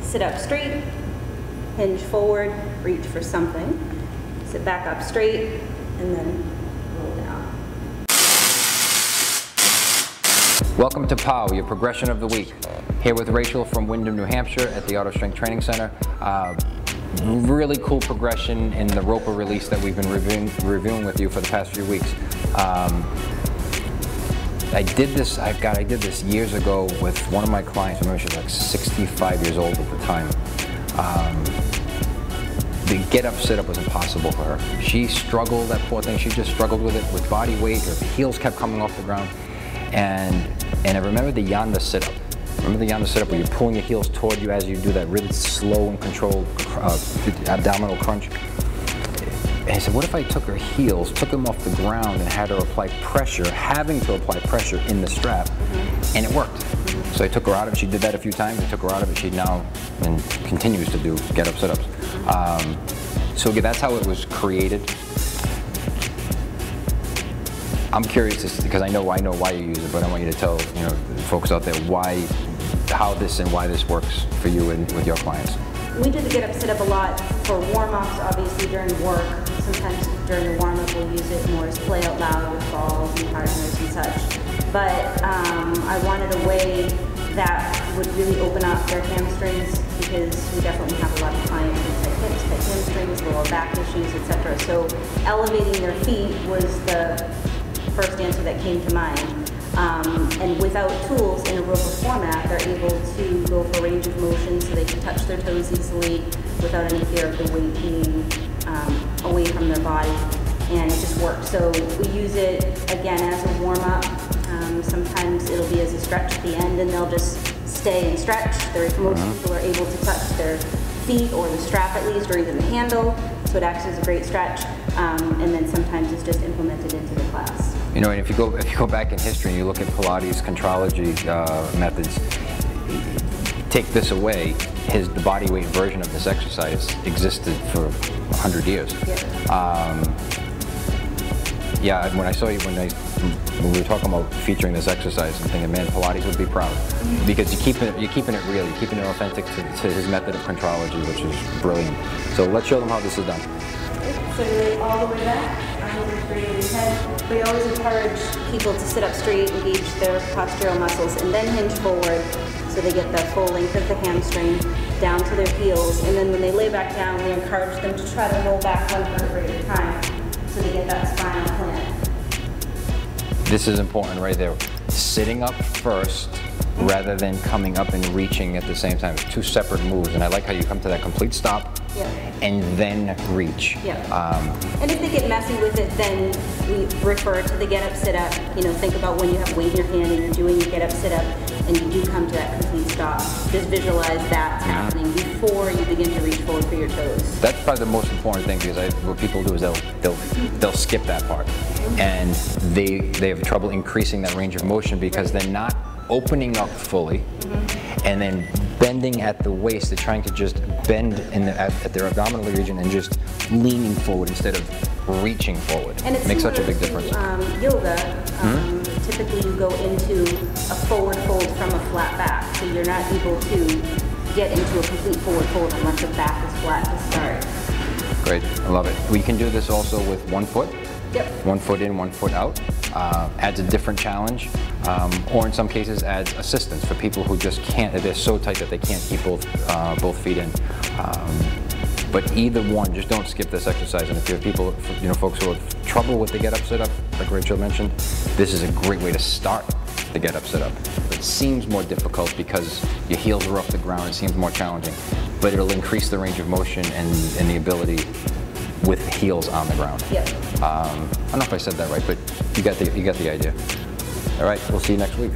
sit up straight, hinge forward, reach for something, sit back up straight, and then roll down. Welcome to POW, your progression of the week. Here with Rachel from Windham, New Hampshire at the Auto Strength Training Center. Really cool progression in the R.O.P.A release that we've been reviewing with you for the past few weeks. I did this years ago with one of my clients. I remember she was like 65 years old at the time. The get-up, sit-up was impossible for her. She struggled, that poor thing, she just struggled with it with body weight. Her heels kept coming off the ground. And I remember the yonder sit-up. Remember the yonder sit-up where you're pulling your heels toward you as you do that really slow and controlled abdominal crunch? And he said, what if I took her heels, took them off the ground and had her apply pressure, having to apply pressure in the strap, and it worked. So I took her out of it. She did that a few times. I took her out of it. She now and continues to do get-up sit-ups. So again, that's how it was created. I'm curious, because I know why you use it, but I want you to tell folks out there how this works for you and with your clients. We do the get-up, sit-up a lot for warm-ups, obviously during work. Sometimes during the warm-up we'll use it more as play out loud with balls and partners and such. But I wanted a way that would really open up their hamstrings, because we definitely have a lot of clients with tight hips, tight hamstrings, lower back issues, etc. So elevating their feet was the first answer that came to mind. And without tools in a R.O.P.A format, they're able to go for range of motion so they can touch their toes easily without any fear of the weight being away from their body, and it just works. So we use it again as a warm-up. Sometimes it'll be as a stretch at the end, and they'll just stay and stretch. Most people are able to touch their feet or the strap at least, or even the handle, so it acts as a great stretch. And then sometimes it's just implemented into the class. And if you go back in history and you look at Pilates contrology methods, take this away, the body weight version of this exercise existed for 100 years. Yeah, when I saw you, when we were talking about featuring this exercise, I'm thinking, man, Pilates would be proud, because you're keeping it real, you're keeping it authentic to his method of contrology, which is brilliant. So let's show them how this is done. So you all the way back, arms straight in your head. We always encourage people to sit up straight, engage their postural muscles, and then hinge forward so they get the full length of the hamstring down to their heels. And then when they lay back down, we encourage them to try to roll back one vertebrae at a time so they get that spinal plant. This is important right there. Sitting up first rather than coming up and reaching at the same time. It's two separate moves, and I like how you come to that complete stop and then reach. And if they get messy with it, then we refer to the get-up, sit-up. Think about when you have weight in your hand and you're doing your get-up, sit-up, and you do come to that complete stop. Just visualize that's happening before you begin to reach forward for your toes. That's probably the most important thing, because what people do is they'll skip that part, and they have trouble increasing that range of motion because they're not opening up fully, and then bending at the waist. They're trying to just bend at their abdominal region and just leaning forward instead of reaching forward. And it makes such a big difference. Yoga, typically you go into a forward fold from a flat back, so you're not able to get into a complete forward fold unless the back is flat to start. Great, I love it. We can do this also with one foot. One foot in, one foot out. Adds a different challenge, or in some cases adds assistance for people who just can't, they're so tight that they can't keep both feet in. But either one, just don't skip this exercise. And if you have people, folks who have trouble with the get-up, sit-up, like Rachel mentioned, this is a great way to start the get-up, sit-up. It seems more difficult because your heels are off the ground, it seems more challenging, but it'll increase the range of motion and the ability with heels on the ground. I don't know if I said that right, but you got the idea. All right, we'll see you next week.